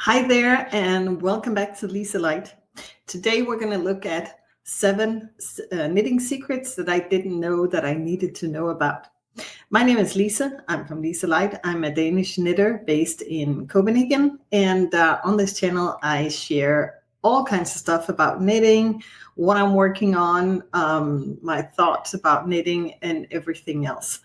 Hi there, and welcome back to LiseLight. Today we're going to look at 7 knitting secrets that I didn't know that I needed to know about. My name is Lisa. I'm from LiseLight. I'm a Danish knitter based in Copenhagen, and on this channel I share all kinds of stuff about knitting, what I'm working on, my thoughts about knitting, and everything else.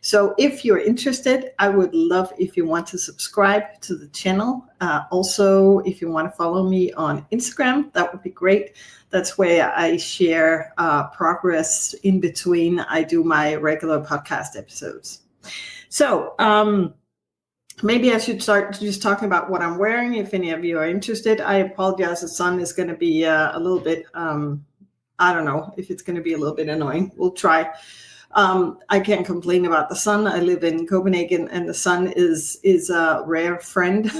So if you're interested, I would love if you want to subscribe to the channel. Also, if you want to follow me on Instagram, that would be great. That's where I share progress in between I do my regular podcast episodes. So maybe I should start just talking about what I'm wearing. If any of you are interested, I apologize. The sun is going to be a little bit, I don't know if it's going to be a little bit annoying. We'll try. I can't complain about the sun. I live in Copenhagen, and the sun is a rare friend.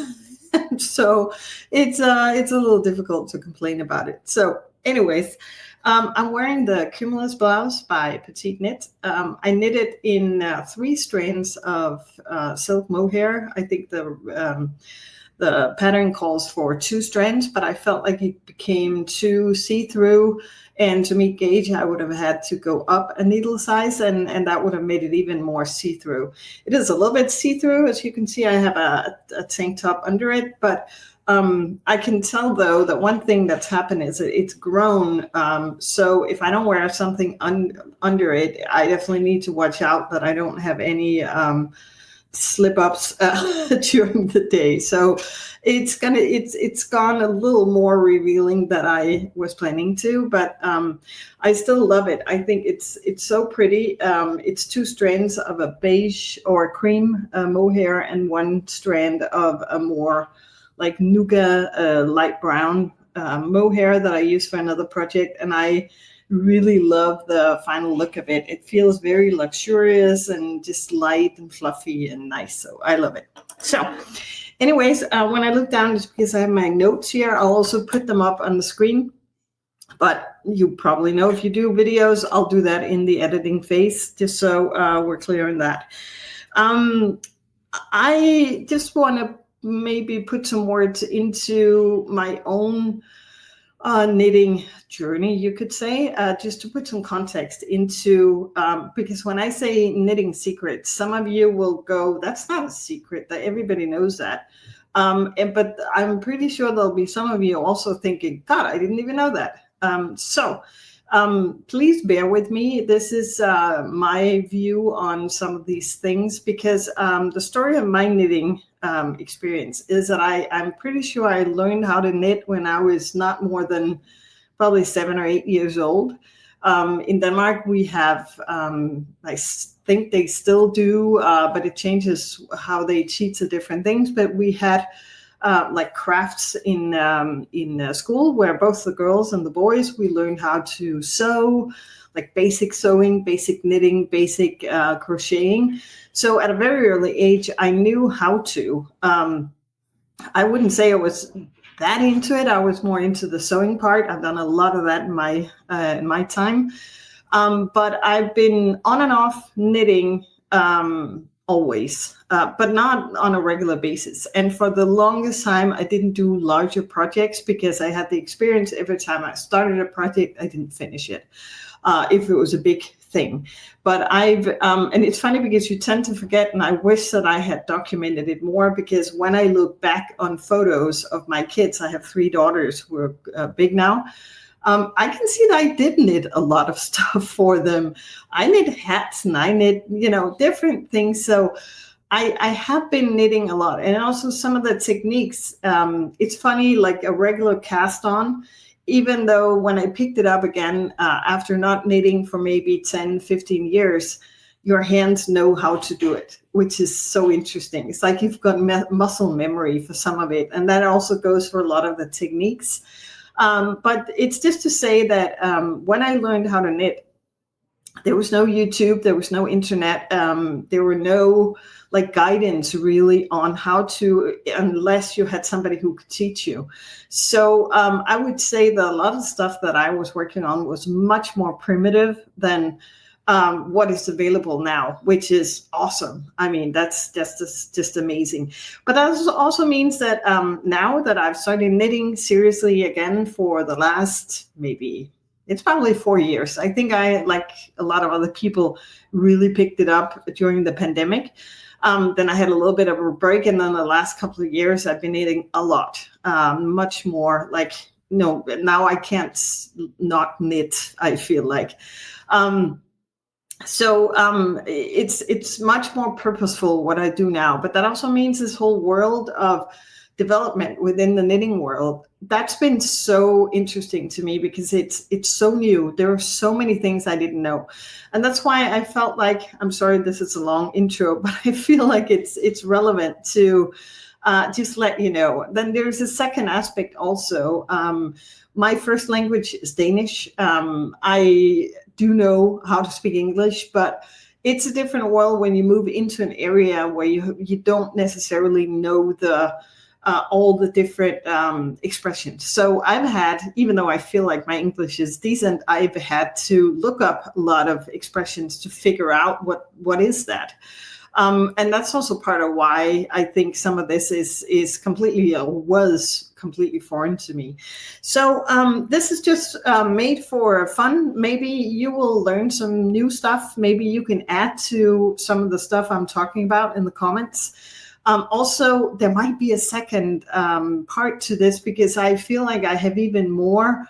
So it's a little difficult to complain about it. So anyways, I'm wearing the Cumulus blouse by Petite Knit. I knit it in 3 strands of silk mohair. I think the pattern calls for 2 strands, but I felt like it became too see-through. And to meet gauge, I would have had to go up a needle size, and that would have made it even more see-through. It is a little bit see-through. As you can see, I have a tank top under it, but I can tell, though, that one thing that's happened is that it's grown. So if I don't wear something under it, I definitely need to watch out that I don't have any slip-ups during the day. So it's gone a little more revealing than I was planning to, but I still love it. I think it's so pretty. It's 2 strands of a beige or cream mohair and 1 strand of a more like nougat light brown mohair that I use for another project, and I really love the final look of it. It feels very luxurious and just light and fluffy and nice. So I love it. So anyways, when I look down, it's because I have my notes here. I'll also put them up on the screen. But you probably know if you do videos, I'll do that in the editing phase, just so we're clear on that. I just want to maybe put some words into my own knitting journey, you could say, just to put some context into, because when I say knitting secrets, some of you will go, that's not a secret, that everybody knows that. But I'm pretty sure there'll be some of you also thinking, God, I didn't even know that. So please bear with me. This is my view on some of these things, because the story of my knitting experience is that I'm pretty sure I learned how to knit when I was not more than probably 7 or 8 years old. In Denmark, we have, I think they still do, but it changes how they teach the different things. But we had like crafts in school where both the girls and the boys, we learned how to sew, like basic sewing, basic knitting, basic crocheting. So at a very early age, I knew how to. I wouldn't say I was that into it. I was more into the sewing part. I've done a lot of that in my time. But I've been on and off knitting always, but not on a regular basis. And for the longest time, I didn't do larger projects because I had the experience every time I started a project, I didn't finish it. If it was a big thing. But and it's funny because you tend to forget, and I wish that I had documented it more, because when I look back on photos of my kids, I have 3 daughters who are big now. I can see that I did knit a lot of stuff for them. I knit hats and I knit, different things. So I have been knitting a lot. And also some of the techniques, it's funny, like a regular cast on, even though when I picked it up again, after not knitting for maybe 10, 15 years, your hands know how to do it, which is so interesting. It's like you've got muscle memory for some of it. And that also goes for a lot of the techniques. But it's just to say that when I learned how to knit, there was no YouTube, there was no internet, there were no guidance really on how to, unless you had somebody who could teach you. So I would say that a lot of stuff that I was working on was much more primitive than what is available now, which is awesome. I mean, that's just amazing. But that also means that now that I've started knitting seriously again for the last maybe, it's probably 4 years. I think I, like a lot of other people, really picked it up during the pandemic. Then I had a little bit of a break, and then the last couple of years I've been knitting a lot, much more. Like, no, now I can't not knit, I feel like. It's much more purposeful what I do now. But that also means this whole world of development within the knitting world, that's been so interesting to me because it's so new. There are so many things I didn't know. And that's why I felt like, I'm sorry, this is a long intro, but I feel like it's relevant to just let you know. Then there's a second aspect also. My first language is Danish. I do know how to speak English, but it's a different world when you move into an area where you don't necessarily know all the different expressions. So I've had, even though I feel like my English is decent, I've had to look up a lot of expressions to figure out what is that. And that's also part of why I think some of this is completely, was completely foreign to me. So this is just made for fun. Maybe you will learn some new stuff. Maybe you can add to some of the stuff I'm talking about in the comments. Also, there might be a second part to this because I feel like I have even more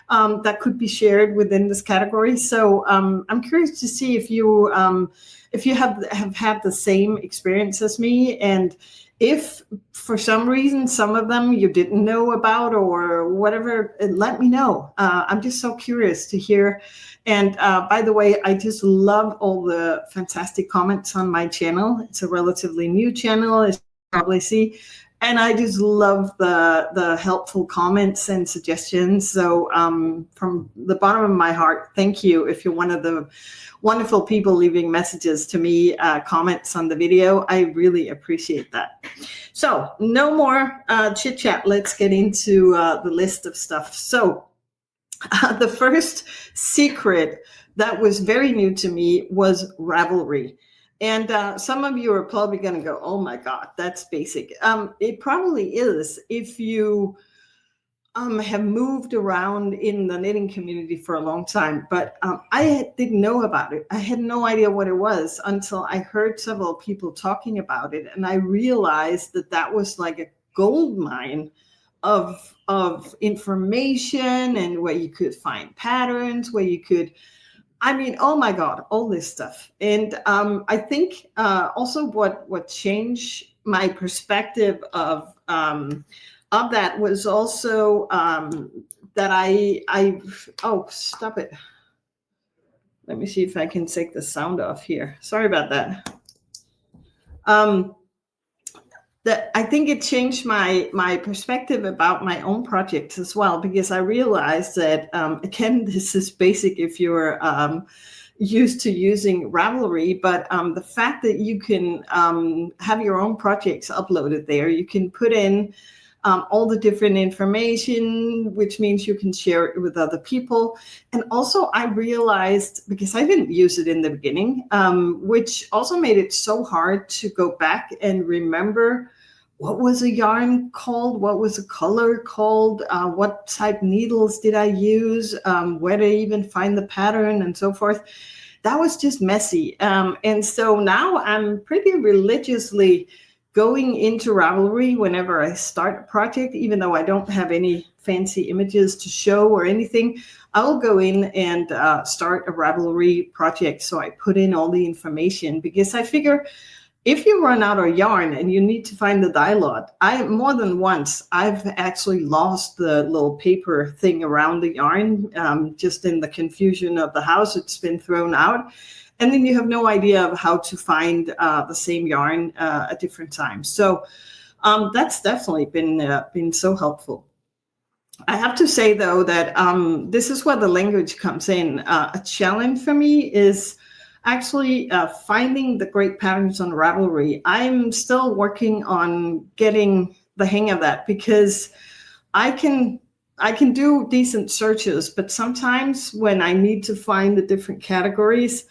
that could be shared within this category. So I'm curious to see if you have had the same experience as me, and if for some reason some of them you didn't know about or whatever, let me know. I'm just so curious to hear. And by the way, I just love all the fantastic comments on my channel. It's a relatively new channel, as you probably see. And I just love the helpful comments and suggestions. So from the bottom of my heart, thank you. If you're one of the wonderful people leaving messages to me, comments on the video, I really appreciate that. So no more chit chat. Let's get into the list of stuff. So the first secret that was very new to me was Ravelry. And some of you are probably going to go, oh my God, that's basic. It probably is if you have moved around in the knitting community for a long time, but I didn't know about it. I had no idea what it was until I heard several people talking about it. And I realized that that was like a gold mine of information, and where you could find patterns, where you could, I mean, oh my God, all this stuff. And I think also what changed my perspective of that was also that oh, stop it. Let me see if I can take the sound off here. Sorry about that. That I think it changed my perspective about my own projects as well, because I realized that, again, this is basic if you're used to using Ravelry, but the fact that you can have your own projects uploaded there, you can put in all the different information, which means you can share it with other people. And also I realized, because I didn't use it in the beginning, which also made it so hard to go back and remember what was a yarn called, what was a color called, what type needles did I use, where to even find the pattern and so forth. That was just messy. And so now I'm pretty religiously going into Ravelry whenever I start a project, even though I don't have any fancy images to show or anything. I'll go in and start a Ravelry project. So I put in all the information, because I figure if you run out of yarn and you need to find the dye lot, more than once, I've actually lost the little paper thing around the yarn, just in the confusion of the house. It's been thrown out. And then you have no idea of how to find the same yarn at different times. So that's definitely been so helpful. I have to say, though, that this is where the language comes in. A challenge for me is actually finding the great patterns on Ravelry. I'm still working on getting the hang of that, because I can I can do decent searches, but sometimes when I need to find the different categories,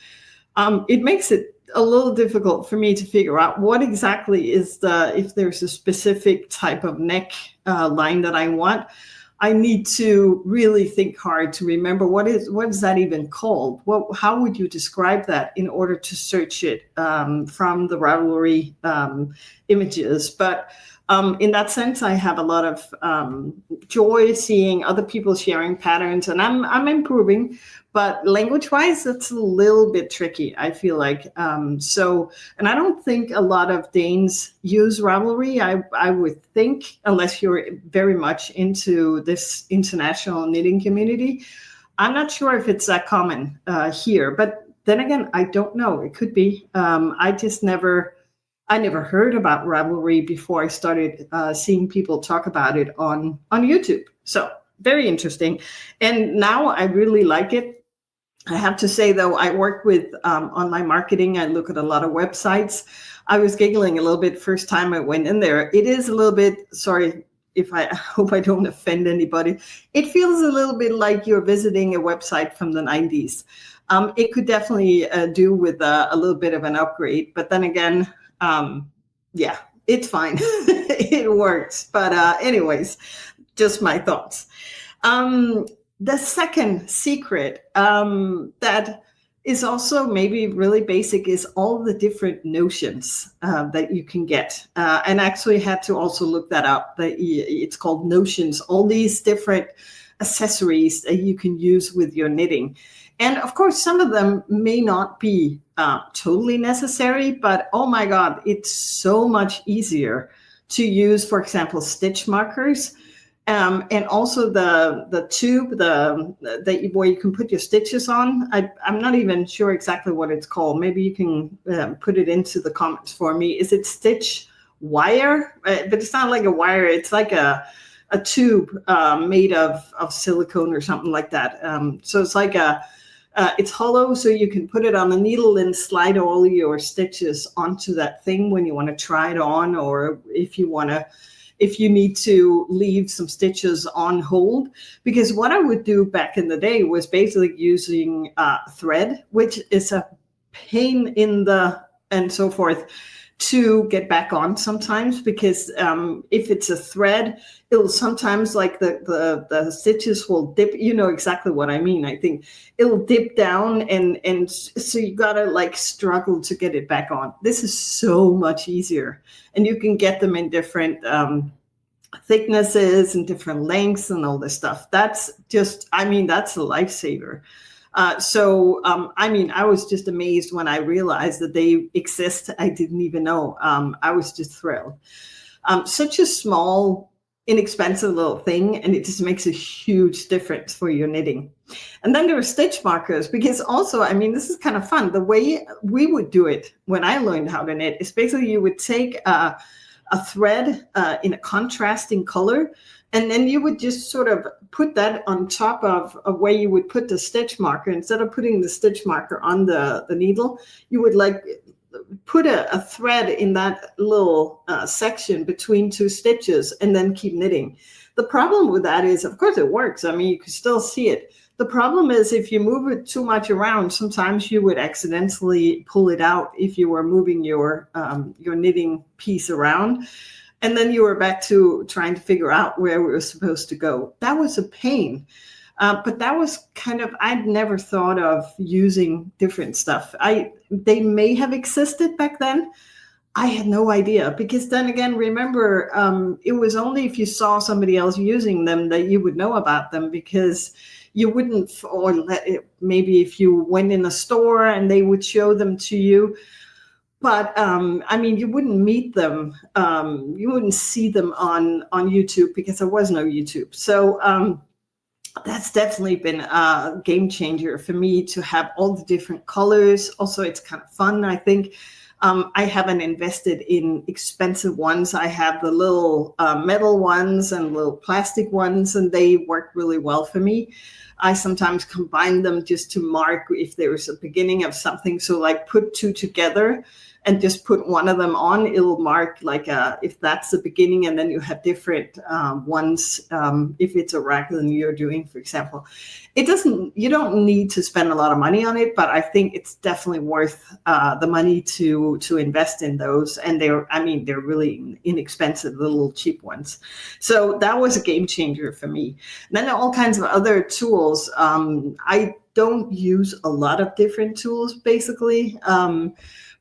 it makes it a little difficult for me to figure out what exactly is if there's a specific type of neck line that I want. I need to really think hard to remember what is that even called? How would you describe that in order to search it from the Ravelry images? But in that sense, I have a lot of joy seeing other people sharing patterns, and I'm improving. But language-wise, it's a little bit tricky, I feel like. And I don't think a lot of Danes use Ravelry. I would think, unless you're very much into this international knitting community. I'm not sure if it's that common here. But then again, I don't know. It could be. I never heard about Ravelry before I started seeing people talk about it on YouTube. So very interesting. And now I really like it. I have to say, though, I work with online marketing. I look at a lot of websites. I was giggling a little bit first time I went in there. It is a little bit, sorry if I hope I don't offend anybody. It feels a little bit like you're visiting a website from the 90s. It could definitely do with a little bit of an upgrade. But then again, yeah, it's fine. It works. But anyways, just my thoughts. The second secret that is also maybe really basic is all the different notions that you can get. And actually had to also look that up. It's called notions, all these different accessories that you can use with your knitting. And of course, some of them may not be totally necessary, but oh my God, it's so much easier to use, for example, stitch markers. And also the tube, where you can put your stitches on. I'm not even sure exactly what it's called. Maybe you can put it into the comments for me. Is it stitch wire? But it's not like a wire. It's like a tube made of silicone or something like that. So it's like it's hollow, so you can put it on the needle and slide all your stitches onto that thing when you want to try it on, or if you need to leave some stitches on hold. Because what I would do back in the day was basically using thread, which is a pain and so forth to get back on sometimes, because if it's a thread, it'll sometimes, like the stitches will dip. You know exactly what I mean. I think it'll dip down, and so you gotta like struggle to get it back on. This is so much easier, and you can get them in different thicknesses and different lengths and all this stuff. That's just, that's a lifesaver. I was just amazed when I realized that they exist. I didn't even know. I was just thrilled. Such a small, inexpensive little thing, and it just makes a huge difference for your knitting. And then there are stitch markers, because also, this is kind of fun. The way we would do it when I learned how to knit is basically you would take a thread in a contrasting color, and then you would just sort of put that on top of where you would put the stitch marker. Instead of putting the stitch marker on the needle, you would like put a thread in that little section between two stitches and then keep knitting. The problem with that is, of course, it works. You can still see it. The problem is if you move it too much around, sometimes you would accidentally pull it out if you were moving your knitting piece around. And then you were back to trying to figure out where we were supposed to go. That was a pain. But that was I'd never thought of using different stuff. They may have existed back then. I had no idea, because then again, remember, it was only if you saw somebody else using them that you would know about them, because you wouldn't, or maybe if you went in a store and they would show them to you. But you wouldn't meet them. You wouldn't see them on YouTube, because there was no YouTube. So that's definitely been a game changer for me to have all the different colors. Also, it's kind of fun, I think. I haven't invested in expensive ones. I have the little metal ones and little plastic ones, and they work really well for me. I sometimes combine them just to mark if there's a beginning of something. So like put two together and just put one of them on, it'll mark like if that's the beginning, and then you have different ones if it's a raglan you're doing, for example. You don't need to spend a lot of money on it, but I think it's definitely worth the money to invest in those. And they're really inexpensive, little cheap ones. So that was a game changer for me. And then all kinds of other tools. I don't use a lot of different tools, basically.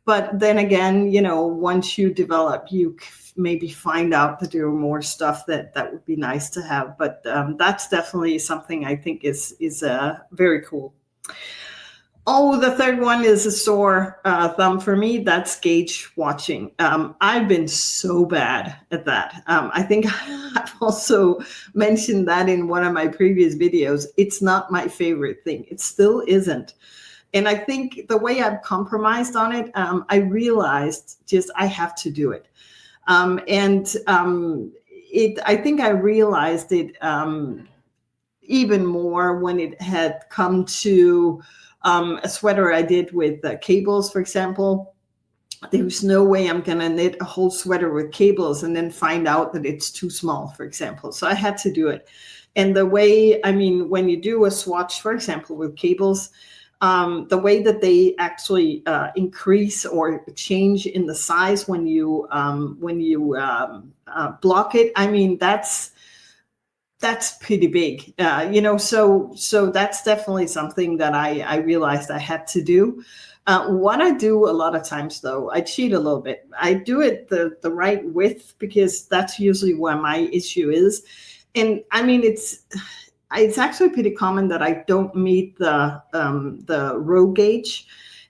But then again, once you develop, you maybe find out that there are more stuff that would be nice to have. But that's definitely something I think is very cool. Oh, the third one is a sore thumb for me. That's gauge watching. I've been so bad at that. I think I've also mentioned that in one of my previous videos. It's not my favorite thing. It still isn't. And I think the way I've compromised on it, I realized just I have to do it. I think I realized it even more when it had come to a sweater I did with cables, for example. There was no way I'm going to knit a whole sweater with cables and then find out that it's too small, for example. So I had to do it. And the way, when you do a swatch, for example, with cables, the way that they actually increase or change in the size when you block it, that's pretty big, so that's definitely something that I realized I had to do. What I do a lot of times, though, I cheat a little bit. I do it the right width, because that's usually where my issue is. And it's actually pretty common that I don't meet the row gauge.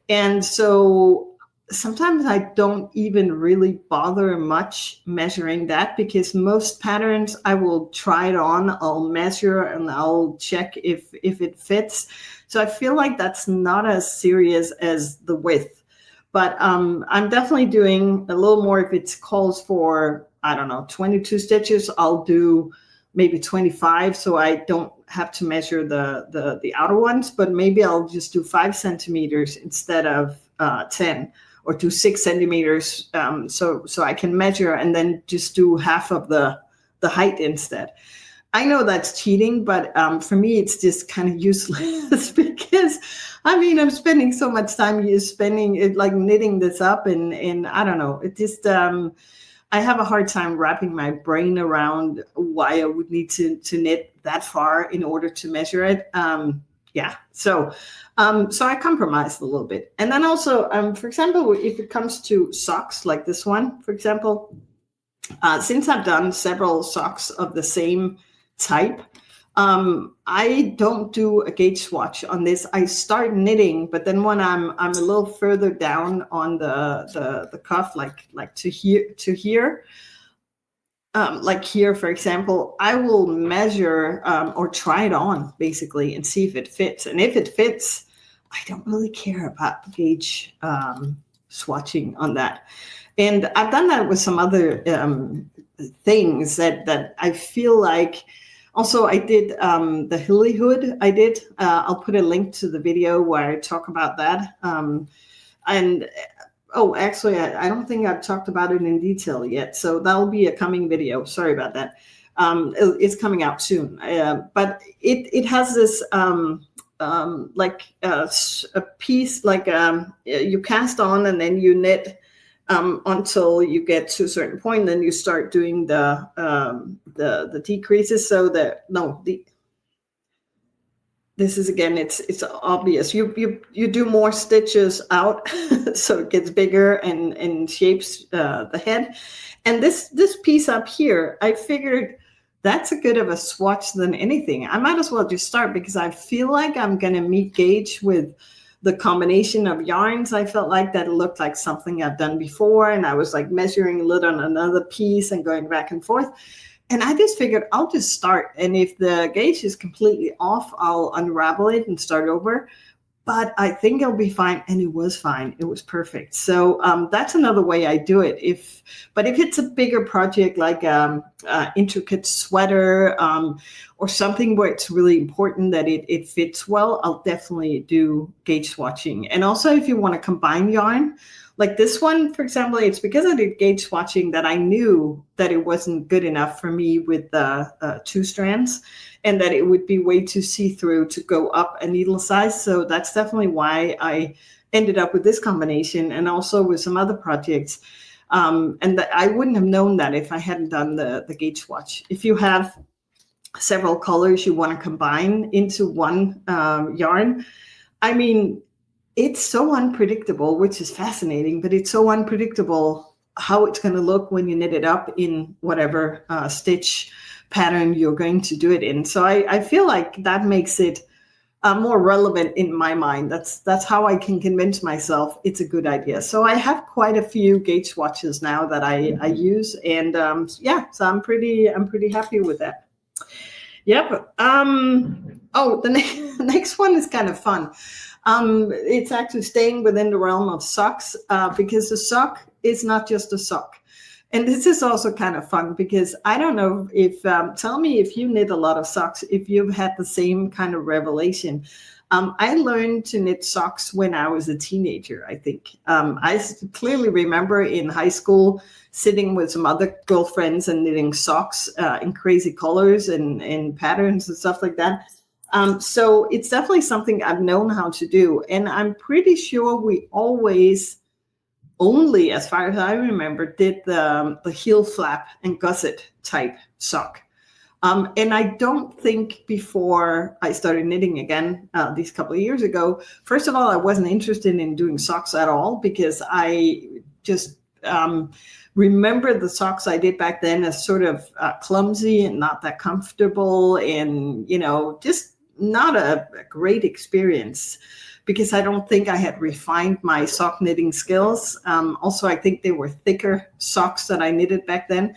And so sometimes I don't even really bother much measuring that, because most patterns I will try it on, I'll measure and I'll check if it fits. So I feel like that's not as serious as the width. But I'm definitely doing a little more. If it calls for, 22 stitches, I'll do maybe 25, so I don't have to measure the outer ones, but maybe I'll just do 5 centimeters instead of 10, or do 6 centimeters, so I can measure and then just do half of the height instead. I know that's cheating, but for me it's just kind of useless because I'm spending so much time knitting this up, and I don't know, it just I have a hard time wrapping my brain around why I would need to knit that far in order to measure it. So I compromised a little bit. And then also, for example, if it comes to socks like this one, for example, since I've done several socks of the same type, I don't do a gauge swatch on this. I start knitting, but then when I'm a little further down on the cuff, like to here, like here, for example, I will measure or try it on basically and see if it fits. And if it fits, I don't really care about the gauge swatching on that. And I've done that with some other things that I feel like. Also, I did the Hilly hood. I'll put a link to the video where I talk about that. Actually, I don't think I've talked about it in detail yet. So that'll be a coming video. Sorry about that. It's coming out soon. But it has this a piece, you cast on and then you knit until you get to a certain point, then you start doing the decreases. So this is, again, it's obvious. You do more stitches out, so it gets bigger and shapes the head. And this piece up here, I figured that's a good of a swatch than anything. I might as well just start, because I feel like I'm going to meet gauge with the combination of yarns. I felt like that looked like something I've done before, and I was like measuring a little on another piece and going back and forth. And I just figured I'll just start. And if the gauge is completely off, I'll unravel it and start over. but I think it'll be fine. And it was fine. It was perfect. So that's another way I do it. But if it's a bigger project, like intricate sweater or something where it's really important that it fits well, I'll definitely do gauge swatching. And also if you want to combine yarn, like this one, for example, it's because I did gauge swatching that I knew that it wasn't good enough for me with the 2 strands, and that it would be way too see-through to go up a needle size. So that's definitely why I ended up with this combination, and also with some other projects. And that I wouldn't have known that if I hadn't done the gauge swatch. If you have several colors you want to combine into one yarn, I mean, it's so unpredictable, which is fascinating, but it's so unpredictable how it's going to look when you knit it up in whatever stitch pattern you're going to do it in. So I feel like that makes it more relevant in my mind. That's how I can convince myself it's a good idea. So I have quite a few gauge swatches now that I use, and so I'm pretty happy with that. Yep. Oh, the next one is kind of fun. It's actually staying within the realm of socks, because the sock is not just a sock. And this is also kind of fun because I don't know if, tell me if you knit a lot of socks, if you've had the same kind of revelation. I learned to knit socks when I was a teenager, I think. I clearly remember in high school sitting with some other girlfriends and knitting socks in crazy colors and patterns and stuff like that. So it's definitely something I've known how to do. And I'm pretty sure we always only, as far as I remember, did the heel flap and gusset type sock. And I don't think before I started knitting again these couple of years ago, first of all, I wasn't interested in doing socks at all, because I just remember the socks I did back then as sort of clumsy and not that comfortable, and, just not a great experience, because I don't think I had refined my sock knitting skills. Also, I think they were thicker socks that I knitted back then.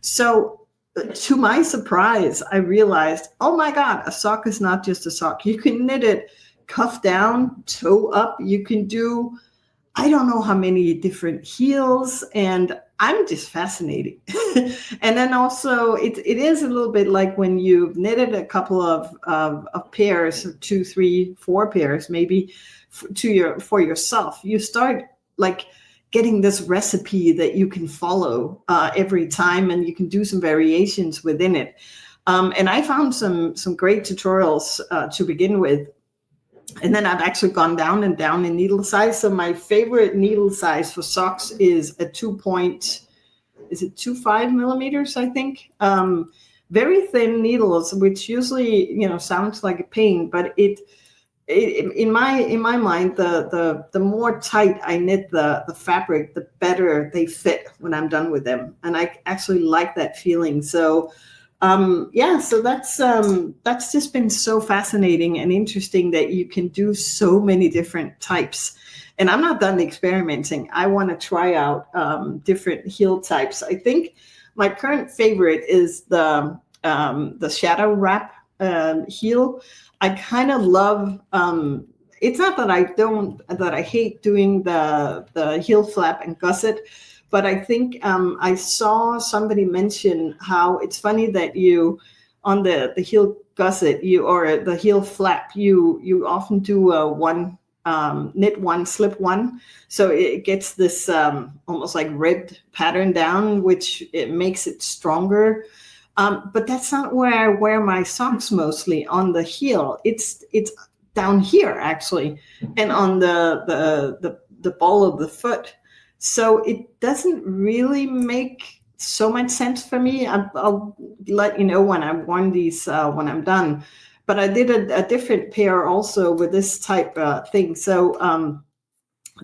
So to my surprise, I realized, oh my God, a sock is not just a sock. You can knit it cuff down, toe up. You can do, I don't know how many different heels, and I'm just fascinated. And then also it is a little bit like when you've knitted a couple of pairs, 2, 3, 4 pairs, maybe for yourself, you start like getting this recipe that you can follow every time, and you can do some variations within it. And I found some great tutorials to begin with. And then I've actually gone down and down in needle size. So my favorite needle size for socks is a 2.25 millimeters, I think. Very thin needles, which usually, sounds like a pain, but it in my mind, the more tight I knit the fabric, the better they fit when I'm done with them. And I actually like that feeling. So so that's just been so fascinating and interesting that you can do so many different types. And I'm not done experimenting. I want to try out different heel types. I think my current favorite is the shadow wrap heel. I kind of love. It's not that I hate doing the heel flap and gusset. But I think I saw somebody mention how it's funny that you, on the heel gusset, or the heel flap, you often do a one knit one, slip one, so it gets this almost like ribbed pattern down, which it makes it stronger. But that's not where I wear my socks mostly, on the heel. It's down here actually, and on the ball of the foot. So it doesn't really make so much sense for me. I'll let you know when I've worn these, when I'm done. But I did a different pair also with this type thing. So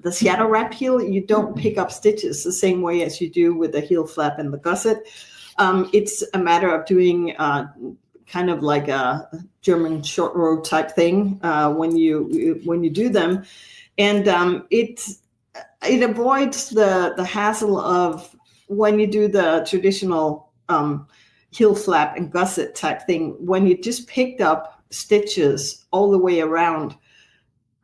the shadow wrap heel, you don't pick up stitches the same way as you do with the heel flap and the gusset. It's a matter of doing kind of like a German short row type thing when you do them, and it avoids the hassle of when you do the traditional heel flap and gusset type thing. When you just picked up stitches all the way around,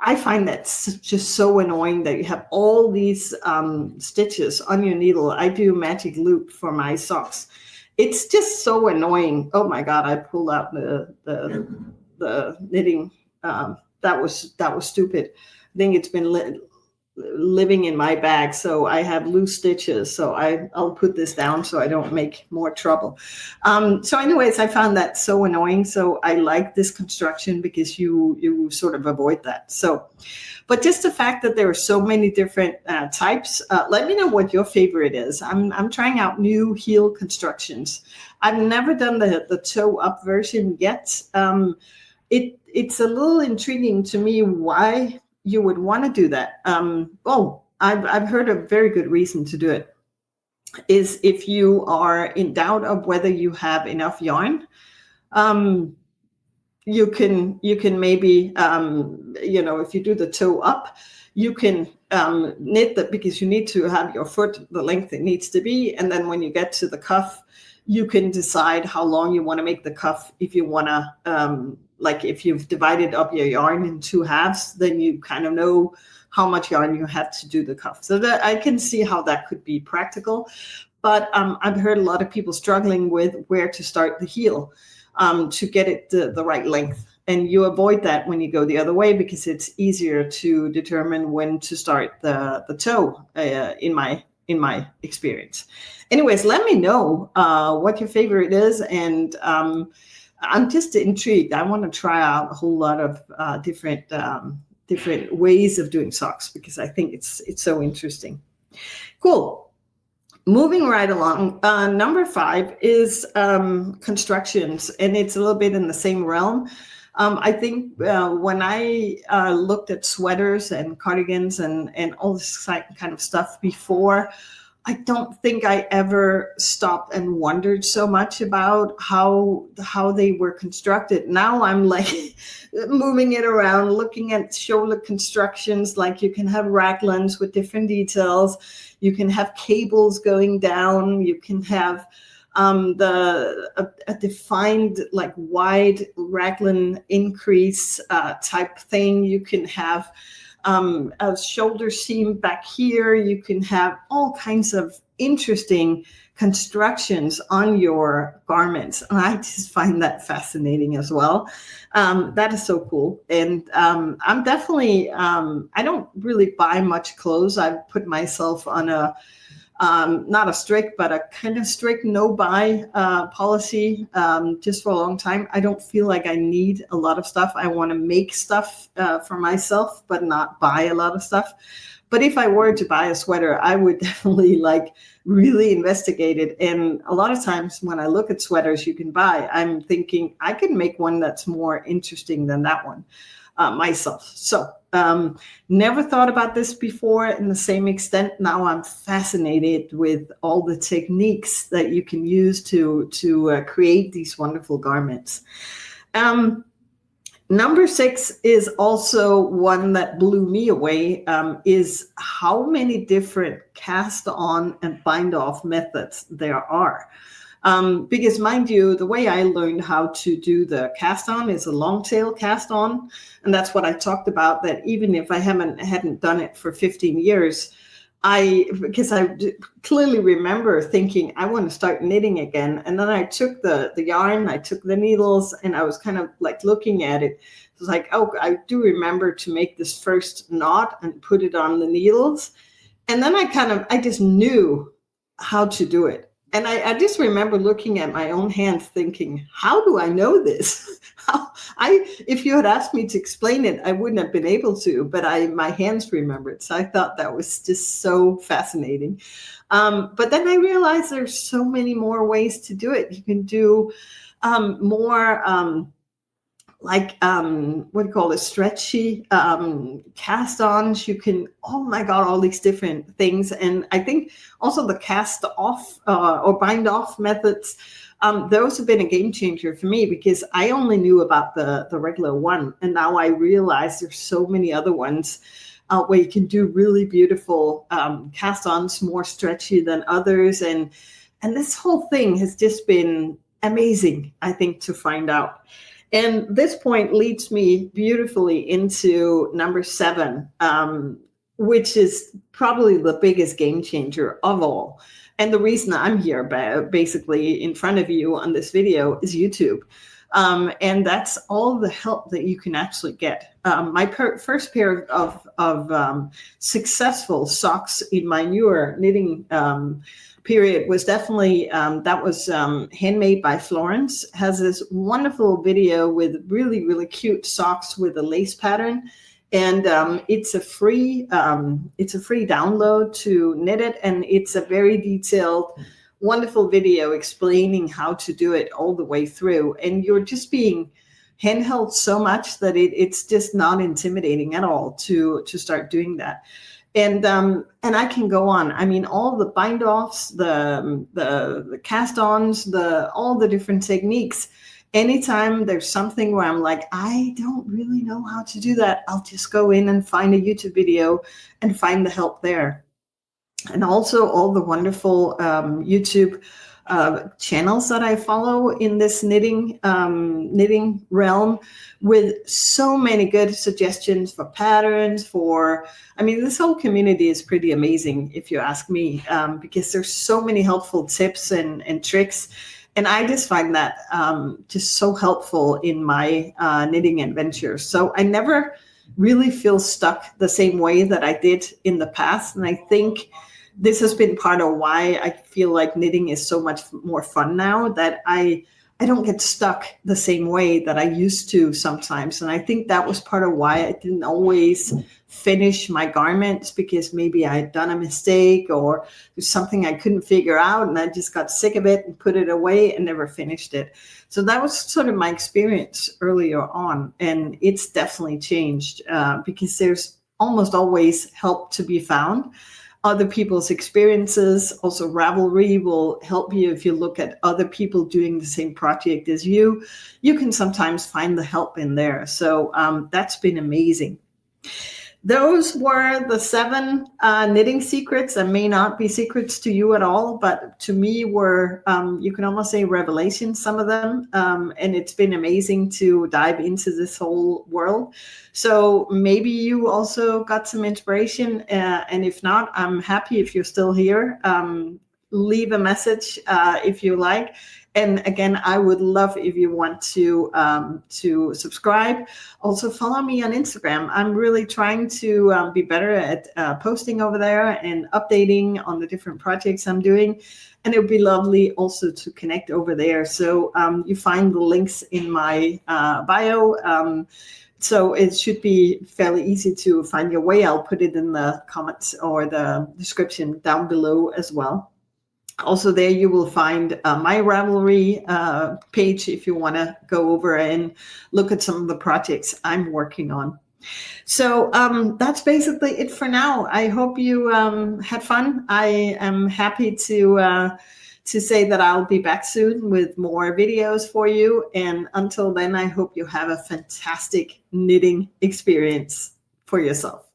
I find that just so annoying that you have all these stitches on your needle. I do magic loop for my socks. It's just so annoying. Oh my God, I pulled out the knitting. That was stupid. I think it's been living in my bag, so I have loose stitches, so I'll put this down so I don't make more trouble. So anyways, I found that so annoying, so I like this construction because you sort of avoid that. So, but just the fact that there are so many different types, let me know what your favorite is. I'm trying out new heel constructions. I've never done the toe up version yet. It's a little intriguing to me why you would want to do that. I've heard a very good reason to do it is if you are in doubt of whether you have enough yarn. You can maybe if you do the toe up, you can knit that, because you need to have your foot the length it needs to be, and then when you get to the cuff, you can decide how long you want to make the cuff. If you want to like if you've divided up your yarn in two halves, then you kind of know how much yarn you have to do the cuff. So that I can see how that could be practical. But I've heard a lot of people struggling with where to start the heel to get it the right length. And you avoid that when you go the other way, because it's easier to determine when to start the toe, in my experience. Anyways, let me know what your favorite is, and I'm just intrigued. I want to try out a whole lot of different ways of doing socks, because I think it's so interesting. Cool. Moving right along, number 5 is constructions, and it's a little bit in the same realm. I think when I looked at sweaters and cardigans and all this kind of stuff before, I don't think I ever stopped and wondered so much about how they were constructed. Now I'm like moving it around, looking at shoulder constructions, like you can have raglans with different details. You can have cables going down. You can have a defined like wide raglan increase type thing. You can have a shoulder seam back here. You can have all kinds of interesting constructions on your garments. And I just find that fascinating as well. That is so cool. And I'm definitely, I don't really buy much clothes. I've put myself on a, not a strict, but a kind of strict no buy policy just for a long time. I don't feel like I need a lot of stuff. I want to make stuff for myself, but not buy a lot of stuff. But if I were to buy a sweater, I would definitely like really investigate it. And a lot of times when I look at sweaters you can buy, I'm thinking I could make one that's more interesting than that one myself. So never thought about this before in the same extent. Now I'm fascinated with all the techniques that you can use to create these wonderful garments. Number 6 is also one that blew me away, is how many different cast on and bind off methods there are. Because mind you, the way I learned how to do the cast on is a long tail cast on. And that's what I talked about, that even if I hadn't done it for 15 years, because I clearly remember thinking, I want to start knitting again. And then I took the yarn, I took the needles, and I was kind of like looking at it. It was like, oh, I do remember to make this first knot and put it on the needles. And then I just knew how to do it. And I just remember looking at my own hands thinking, how do I know this? If you had asked me to explain it, I wouldn't have been able to, but my hands remembered. So I thought that was just so fascinating. But then I realized there's so many more ways to do it. You can do more what do you call it, stretchy cast-ons. You can, oh my God, all these different things. And I think also the cast off or bind off methods, those have been a game changer for me, because I only knew about the regular one. And now I realize there's so many other ones where you can do really beautiful cast-ons, more stretchy than others. And this whole thing has just been amazing, I think, to find out. And this point leads me beautifully into number 7, which is probably the biggest game changer of all. And the reason I'm here basically in front of you on this video is YouTube. And that's all the help that you can actually get. My first pair of successful socks in my newer knitting period was definitely, that was handmade by Florence. Has this wonderful video with really, really cute socks with a lace pattern. And it's a free download to knit it. And it's a very detailed, wonderful video explaining how to do it all the way through. And you're just being handheld so much that it's just not intimidating at all to start doing that. And I can go on. I mean, all the bind offs, the cast ons, all the different techniques. Anytime there's something where I'm like, I don't really know how to do that, I'll just go in and find a YouTube video and find the help there. And also all the wonderful YouTube channels that I follow in this knitting realm, with so many good suggestions for patterns. This whole community is pretty amazing, if you ask me, because there's so many helpful tips and tricks. And I just find that just so helpful in my knitting adventure. So I never really feel stuck the same way that I did in the past. And I think this has been part of why I feel like knitting is so much more fun now, that I don't get stuck the same way that I used to sometimes. And I think that was part of why I didn't always finish my garments, because maybe I had done a mistake or there's something I couldn't figure out and I just got sick of it and put it away and never finished it. So that was sort of my experience earlier on. And it's definitely changed because there's almost always help to be found. Other people's experiences. Also, Ravelry will help you if you look at other people doing the same project as you. You can sometimes find the help in there. So that's been amazing. Those were the 7 knitting secrets that may not be secrets to you at all, but to me were, you can almost say, revelations, some of them. And it's been amazing to dive into this whole world. So maybe you also got some inspiration. And if not, I'm happy if you're still here. Leave a message if you like. And again, I would love if you want to subscribe. Also, follow me on Instagram. I'm really trying to be better at posting over there and updating on the different projects I'm doing. And it would be lovely also to connect over there. So you find the links in my bio. So it should be fairly easy to find your way. I'll put it in the comments or the description down below as well. Also there you will find my Ravelry page if you want to go over and look at some of the projects I'm working on. So that's basically it for now. I hope you had fun. I am happy to say that I'll be back soon with more videos for you. And until then, I hope you have a fantastic knitting experience for yourself.